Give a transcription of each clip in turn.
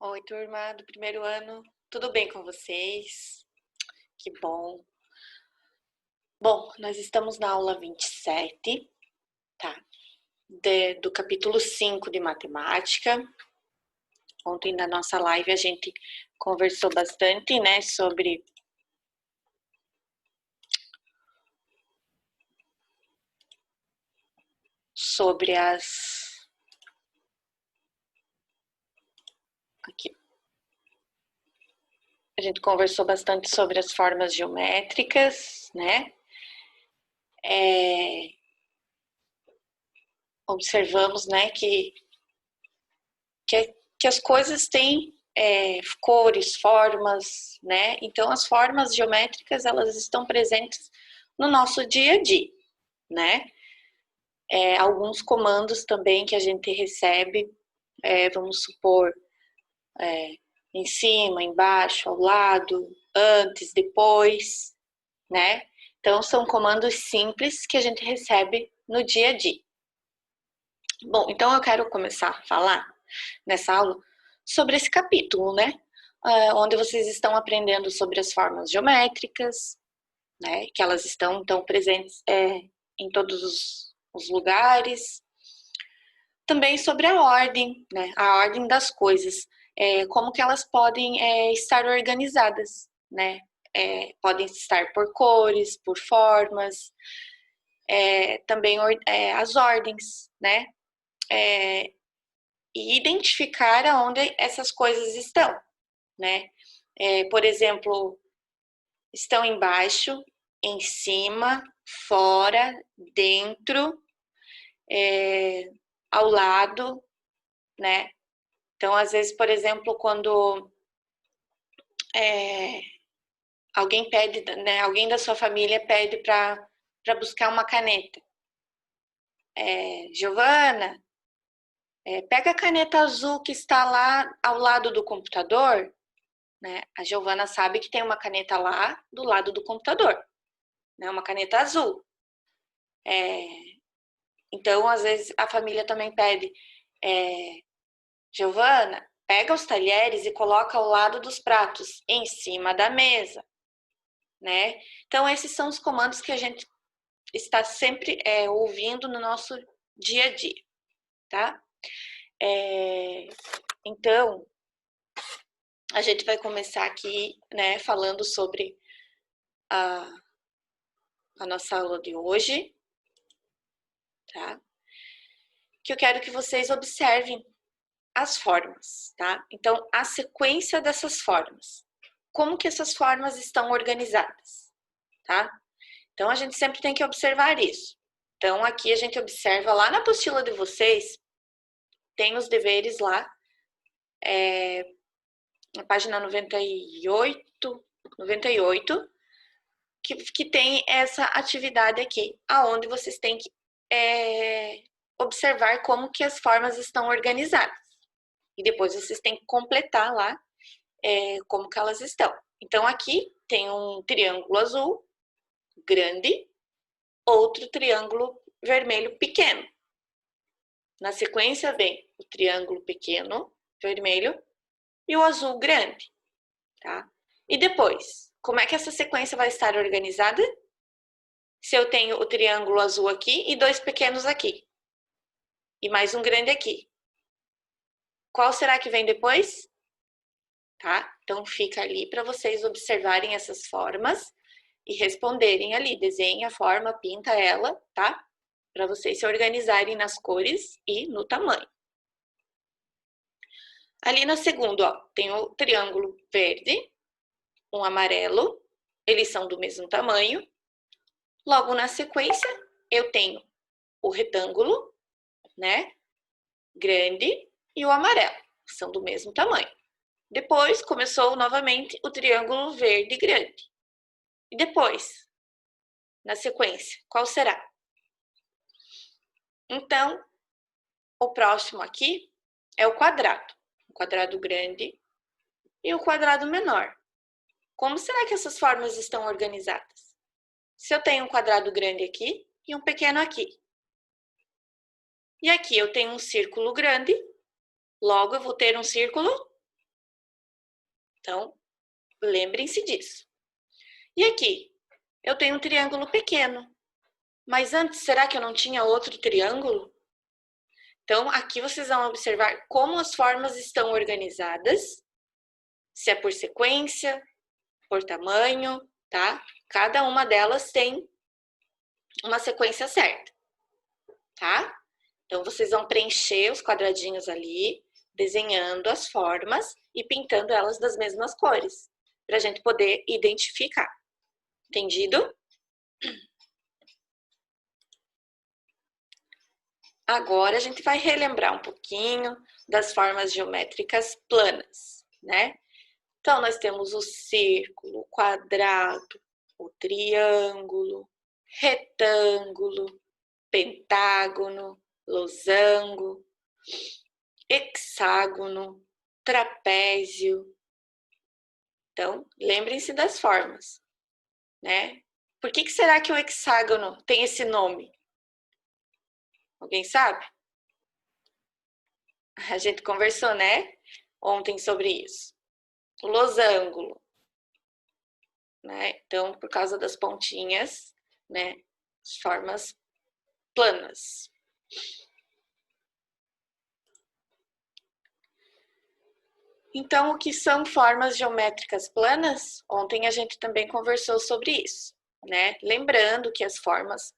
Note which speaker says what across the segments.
Speaker 1: Oi, turma do primeiro ano, tudo bem com vocês? Que bom. Bom, nós estamos na aula 27, tá? Do capítulo 5 de matemática. Ontem na nossa live a gente conversou bastante, né, sobre as... Aqui. A gente conversou bastante sobre as formas geométricas, né? Observamos, né, que as coisas têm cores, formas, né? Então, as formas geométricas, elas estão presentes no nosso dia a dia, né? Alguns comandos também que a gente recebe, vamos supor, em cima, embaixo, ao lado, antes, depois, né? Então, são comandos simples que a gente recebe no dia a dia. Bom, então eu quero começar a falar nessa aula sobre esse capítulo, né? Onde vocês estão aprendendo sobre as formas geométricas, né? Que elas estão então presentes em todos os lugares. Também sobre a ordem, né? A ordem das coisas, como que elas podem estar organizadas, né? Podem estar por cores, por formas, também as ordens, né? E identificar aonde essas coisas estão, né? Por exemplo, estão embaixo, em cima, fora, dentro, ao lado, né? Então, às vezes, por exemplo, quando alguém pede, né, alguém da sua família pede para buscar uma caneta. Giovana, pega a caneta azul que está lá ao lado do computador, né? A Giovana sabe que tem uma caneta lá do lado do computador, né? Uma caneta azul. Então, às vezes, a família também pede, Giovana, pega os talheres e coloca ao lado dos pratos, em cima da mesa, né? Então, esses são os comandos que a gente está sempre ouvindo no nosso dia a dia, tá? Então, a gente vai começar aqui, né, falando sobre a nossa aula de hoje, tá? Que eu quero que vocês observem as formas, tá? Então, a sequência dessas formas. Como que essas formas estão organizadas, tá? Então, a gente sempre tem que observar isso. Então, aqui a gente observa lá na apostila de vocês, tem os deveres lá, na página 98, que tem essa atividade aqui, aonde vocês têm que observar como que as formas estão organizadas. E depois vocês têm que completar lá como que elas estão. Então, aqui tem um triângulo azul grande, outro triângulo vermelho pequeno. Na sequência vem o triângulo pequeno, vermelho, e o azul grande, tá? E depois, como é que essa sequência vai estar organizada? Se eu tenho o triângulo azul aqui e dois pequenos aqui, e mais um grande aqui. Qual será que vem depois? Tá? Então, fica ali para vocês observarem essas formas e responderem ali. Desenhe a forma, pinta ela, tá? Para vocês se organizarem nas cores e no tamanho. Ali na segunda, ó, tem o triângulo verde, um amarelo, eles são do mesmo tamanho. Logo na sequência, eu tenho o retângulo, né, grande, e o amarelo, que são do mesmo tamanho. Depois, começou novamente o triângulo verde grande. E depois, na sequência, qual será? Então, o próximo aqui é o quadrado grande e o quadrado menor. Como será que essas formas estão organizadas? Se eu tenho um quadrado grande aqui e um pequeno aqui. E aqui eu tenho um círculo grande, logo eu vou ter um círculo Então, lembrem-se disso. E aqui, eu tenho um triângulo pequeno. Mas antes, será que eu não tinha outro triângulo? Então, aqui vocês vão observar como as formas estão organizadas. Se é por sequência, por tamanho, tá? Cada uma delas tem uma sequência certa, tá? Então, vocês vão preencher os quadradinhos ali, desenhando as formas e pintando elas das mesmas cores, para a gente poder identificar. Entendido? Agora, a gente vai relembrar um pouquinho das formas geométricas planas, né? Então, nós temos o círculo, o quadrado, o triângulo, retângulo, pentágono, losango, hexágono, trapézio. Então, lembrem-se das formas, né? Por que será que o hexágono tem esse nome? Alguém sabe? A gente conversou, né, ontem sobre isso. O losango, né? Então, por causa das pontinhas, né, as formas planas. Então, o que são formas geométricas planas? Ontem a gente também conversou sobre isso, né? Lembrando que as formas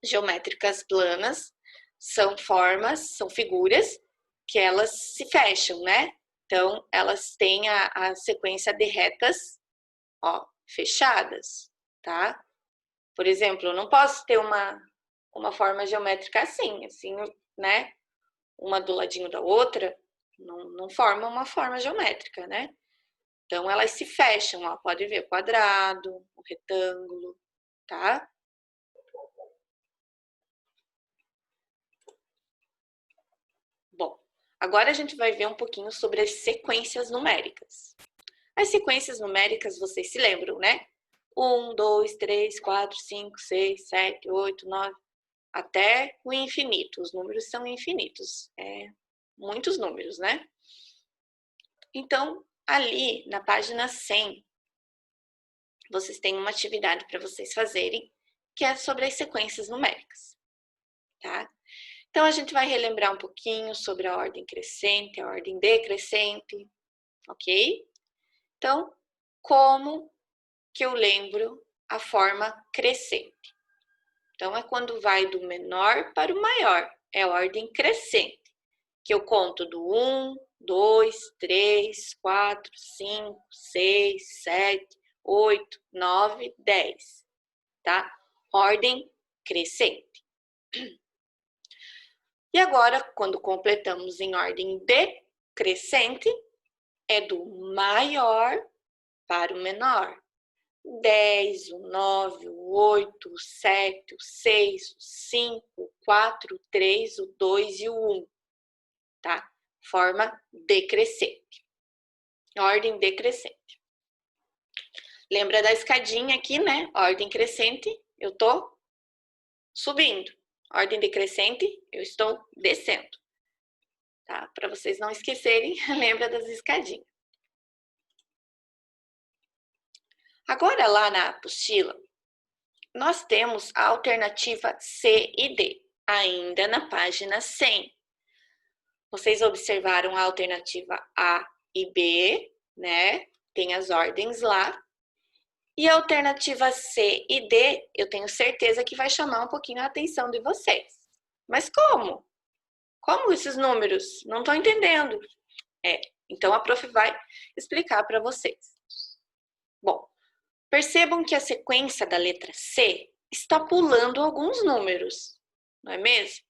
Speaker 1: geométricas planas são formas, são figuras que elas se fecham, né? Então, elas têm a sequência de retas, ó, fechadas, tá? Por exemplo, eu não posso ter uma forma geométrica assim, né? Uma do ladinho da outra, não forma uma forma geométrica, né? Então, elas se fecham, ó, pode ver o quadrado, o retângulo, tá? Bom, agora a gente vai ver um pouquinho sobre as sequências numéricas. As sequências numéricas, vocês se lembram, né? 1, 2, 3, 4, 5, 6, 7, 8, 9, até o infinito. Os números são infinitos, muitos números, né? Então, ali na página 100, vocês têm uma atividade para vocês fazerem, que é sobre as sequências numéricas, tá? Então, a gente vai relembrar um pouquinho sobre a ordem crescente, a ordem decrescente, ok? Então, como que eu lembro a forma crescente? Então, é quando vai do menor para o maior, é a ordem crescente, que eu conto do 1, 2, 3, 4, 5, 6, 7, 8, 9, 10, tá? Ordem crescente. E agora, quando completamos em ordem decrescente, é do maior para o menor. 10, o 9, o 8, o 7, o 6, o 5, o 4, o 3, o 2 e o 1, tá? Forma decrescente. Ordem decrescente. Lembra da escadinha aqui, né? Ordem crescente, eu tô subindo. Ordem decrescente, eu estou descendo. Tá? Para vocês não esquecerem, lembra das escadinhas. Agora, lá na apostila, nós temos a alternativa C e D, ainda na página 100. Vocês observaram a alternativa A e B, né? Tem as ordens lá. E a alternativa C e D, eu tenho certeza que vai chamar um pouquinho a atenção de vocês. Mas como? Como esses números? Não estou entendendo. Então a prof vai explicar para vocês. Bom, percebam que a sequência da letra C está pulando alguns números, não é mesmo?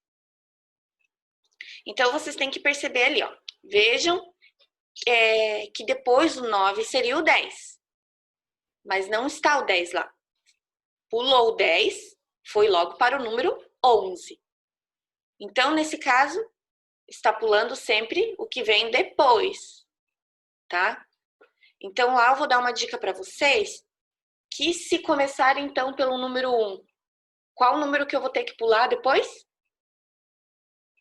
Speaker 1: Então, vocês têm que perceber ali, ó. Vejam que depois do 9 seria o 10. Mas não está o 10 lá. Pulou o 10, foi logo para o número 11. Então, nesse caso, está pulando sempre o que vem depois, tá? Então, lá eu vou dar uma dica para vocês, que se começar, então, pelo número 1, qual número que eu vou ter que pular depois?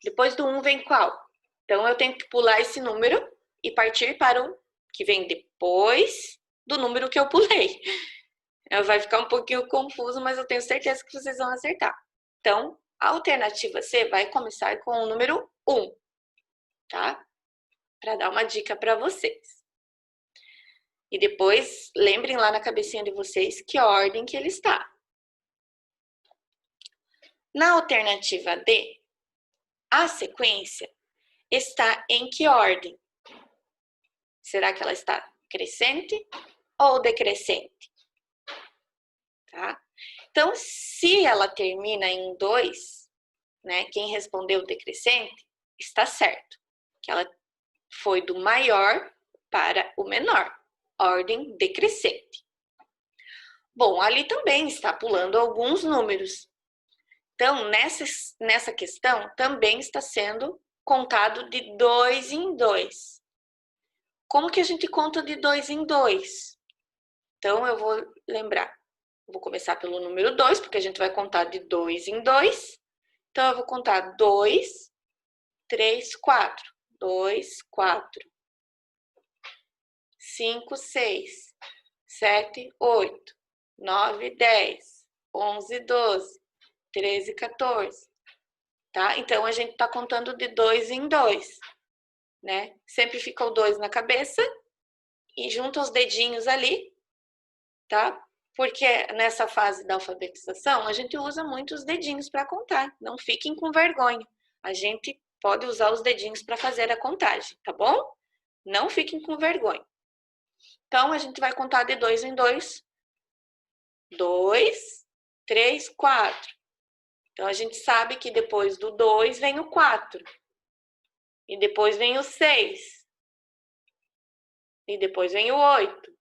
Speaker 1: Depois do 1 vem qual? Então, eu tenho que pular esse número e partir para o que vem depois do número que eu pulei. Vai ficar um pouquinho confuso, mas eu tenho certeza que vocês vão acertar. Então, a alternativa C vai começar com o número 1, tá? Para dar uma dica para vocês. E depois, lembrem lá na cabecinha de vocês que ordem que ele está. Na alternativa D, a sequência está em que ordem? Será que ela está crescente ou decrescente? Tá? Então, se ela termina em 2, né, quem respondeu decrescente, está certo. Que ela foi do maior para o menor. Ordem decrescente. Bom, ali também está pulando alguns números. Então, nessa questão, também está sendo contado de 2 em 2. Como que a gente conta de 2 em 2? Então, eu vou lembrar. Vou começar pelo número 2, porque a gente vai contar de 2 em 2. Então, eu vou contar 2, 3, 4. 2, 4. 5, 6. 7, 8. 9, 10. 11, 12. 13, 14. Tá? Então, a gente está contando de 2 em 2. Né? Sempre fica o 2 na cabeça e junta os dedinhos ali, tá? Porque nessa fase da alfabetização, a gente usa muito os dedinhos para contar. Não fiquem com vergonha. A gente pode usar os dedinhos para fazer a contagem, tá bom? Não fiquem com vergonha. Então, a gente vai contar de 2 em 2. 2, 3, 4. Então, a gente sabe que depois do 2 vem o 4. E depois vem o 6. E depois vem o 8.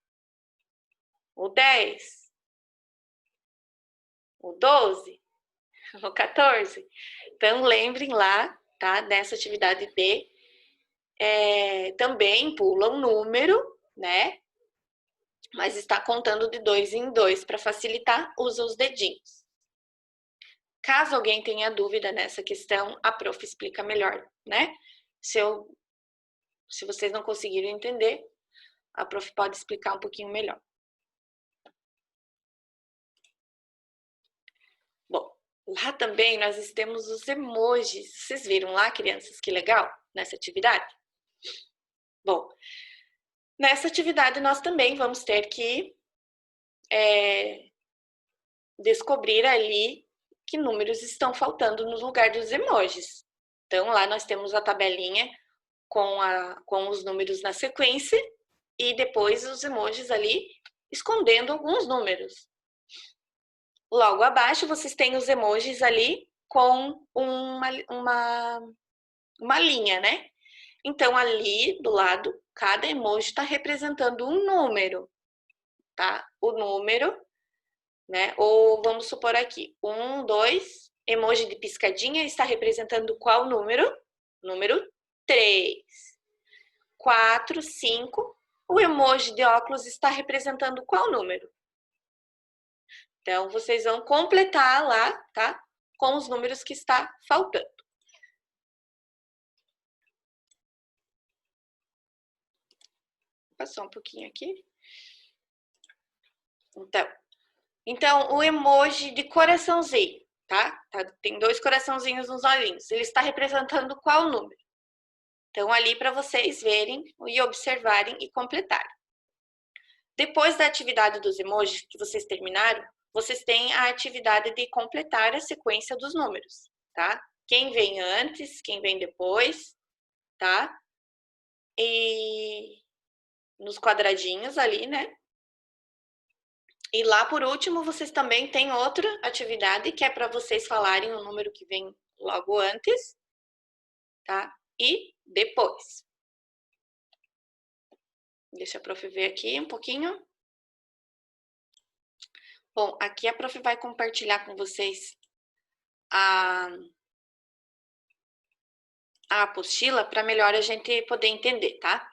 Speaker 1: O 10. O 12. O 14. Então, lembrem lá, tá? Nessa atividade D, também pula um número, né? Mas está contando de 2 em 2. Para facilitar, usa os dedinhos. Caso alguém tenha dúvida nessa questão, a prof explica melhor, né? Se vocês não conseguirem entender, a prof pode explicar um pouquinho melhor. Bom, lá também nós temos os emojis. Vocês viram lá, crianças, que legal nessa atividade? Bom, nessa atividade nós também vamos ter que descobrir ali que números estão faltando no lugar dos emojis. Então, lá nós temos a tabelinha com os números na sequência e depois os emojis ali escondendo alguns números. Logo abaixo, vocês têm os emojis ali com uma linha, né? Então, ali do lado, cada emoji está representando um número, tá? O número, né? Ou vamos supor aqui, 1, 2, emoji de piscadinha está representando qual número? Número 3. 4, 5, o emoji de óculos está representando qual número? Então, vocês vão completar lá, tá? Com os números que está faltando. Vou passar um pouquinho aqui. Então, o emoji de coraçãozinho, tá? Tem 2 coraçãozinhos nos olhinhos. Ele está representando qual número? Então, ali para vocês verem e observarem e completarem. Depois da atividade dos emojis que vocês terminaram, vocês têm a atividade de completar a sequência dos números, tá? Quem vem antes, quem vem depois, tá? E nos quadradinhos ali, né? E lá por último, vocês também têm outra atividade que é para vocês falarem o número que vem logo antes, tá? E depois. Deixa a prof ver aqui um pouquinho. Bom, aqui a prof vai compartilhar com vocês a apostila para melhor a gente poder entender, tá?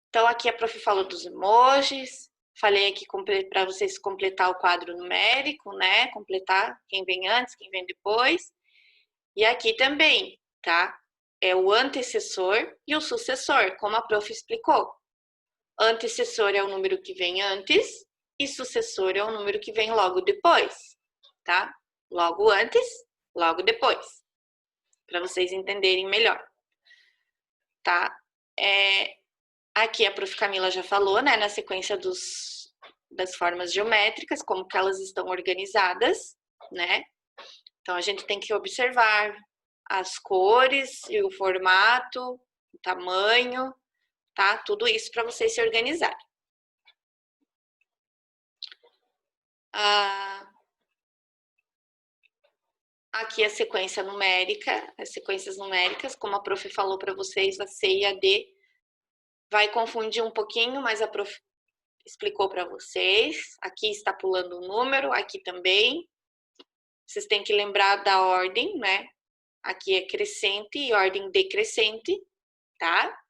Speaker 1: Então, aqui a prof falou dos emojis, falei aqui para vocês completar o quadro numérico, né? Completar quem vem antes, quem vem depois. E aqui também, tá? É o antecessor e o sucessor, como a prof explicou. Antecessor é o número que vem antes e sucessor é o número que vem logo depois, tá? Logo antes, logo depois, para vocês entenderem melhor, tá? Aqui a Prof. Camila já falou, né, na sequência das formas geométricas, como que elas estão organizadas, né? Então, a gente tem que observar as cores e o formato, o tamanho, tá? Tudo isso para vocês se organizarem. Aqui a sequência numérica, as sequências numéricas, como a Prof. falou para vocês, a C e a D vai confundir um pouquinho, mas a Prof. explicou para vocês. Aqui está pulando o número, aqui também. Vocês têm que lembrar da ordem, né? Aqui é crescente e ordem decrescente, tá?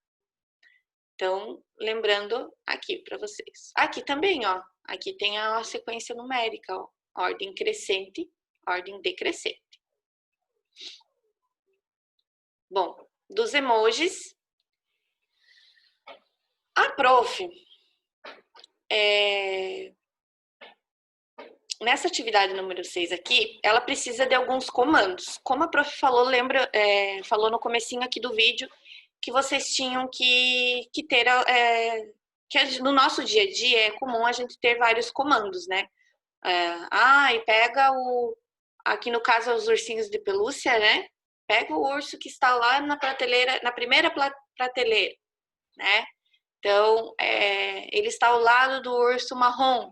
Speaker 1: Então, lembrando aqui para vocês. Aqui também, ó. Aqui tem a sequência numérica, ó. Ordem crescente, ordem decrescente. Bom, dos emojis, a Prof. Nessa atividade número 6 aqui, ela precisa de alguns comandos. Como a Prof. falou, falou no comecinho aqui do vídeo, que vocês tinham que ter, que no nosso dia a dia é comum a gente ter vários comandos, né? E pega aqui no caso os ursinhos de pelúcia, né? Pega o urso que está lá na prateleira, na primeira prateleira, né? Então, ele está ao lado do urso marrom.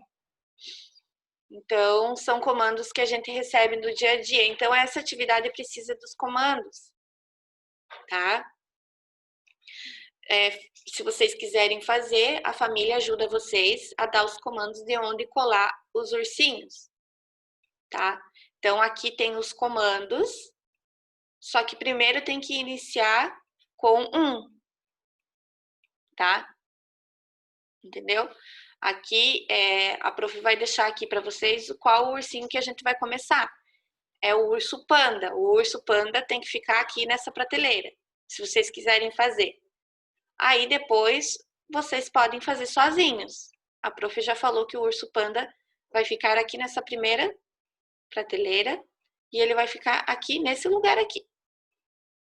Speaker 1: Então, são comandos que a gente recebe no dia a dia. Então, essa atividade precisa dos comandos, tá? Se vocês quiserem fazer, a família ajuda vocês a dar os comandos de onde colar os ursinhos, tá? Então, aqui tem os comandos, só que primeiro tem que iniciar com 1, tá? Entendeu? Aqui, a Prof. vai deixar aqui para vocês qual ursinho que a gente vai começar. É o urso panda. O urso panda tem que ficar aqui nessa prateleira, se vocês quiserem fazer. Aí depois, vocês podem fazer sozinhos. A Prof. já falou que o urso panda vai ficar aqui nessa primeira prateleira e ele vai ficar aqui nesse lugar aqui,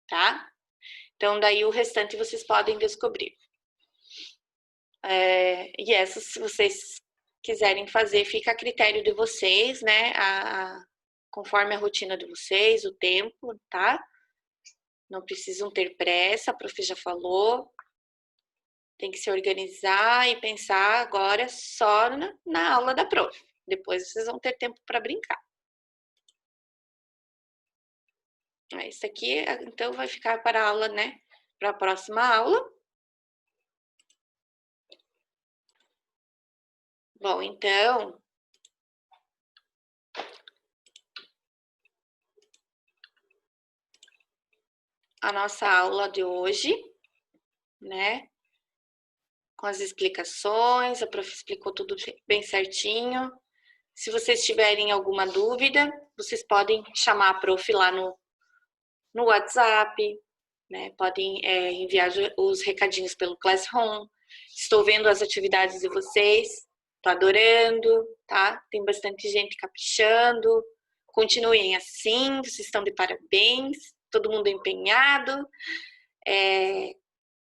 Speaker 1: tá? Então, daí o restante vocês podem descobrir. E essas, se vocês quiserem fazer, fica a critério de vocês, né? Conforme a rotina de vocês, o tempo, tá? Não precisam ter pressa, a Prof. já falou. Tem que se organizar e pensar agora só na aula da Prof. Depois vocês vão ter tempo para brincar. Isso aqui, então, vai ficar para a aula, né? Para a próxima aula. Bom, então, a nossa aula de hoje, né? Com as explicações, a Prof. explicou tudo bem certinho. Se vocês tiverem alguma dúvida, vocês podem chamar a Prof. lá no WhatsApp, né? Podem enviar os recadinhos pelo Classroom. Estou vendo as atividades de vocês, estou adorando, tá? Tem bastante gente caprichando. Continuem assim, vocês estão de parabéns, todo mundo empenhado.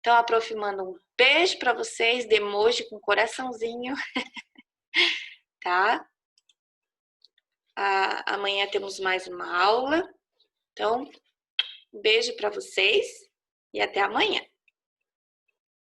Speaker 1: Então a Prof. manda um beijo para vocês, de emoji com coraçãozinho, tá? Amanhã temos mais uma aula. Então, um beijo para vocês e até amanhã.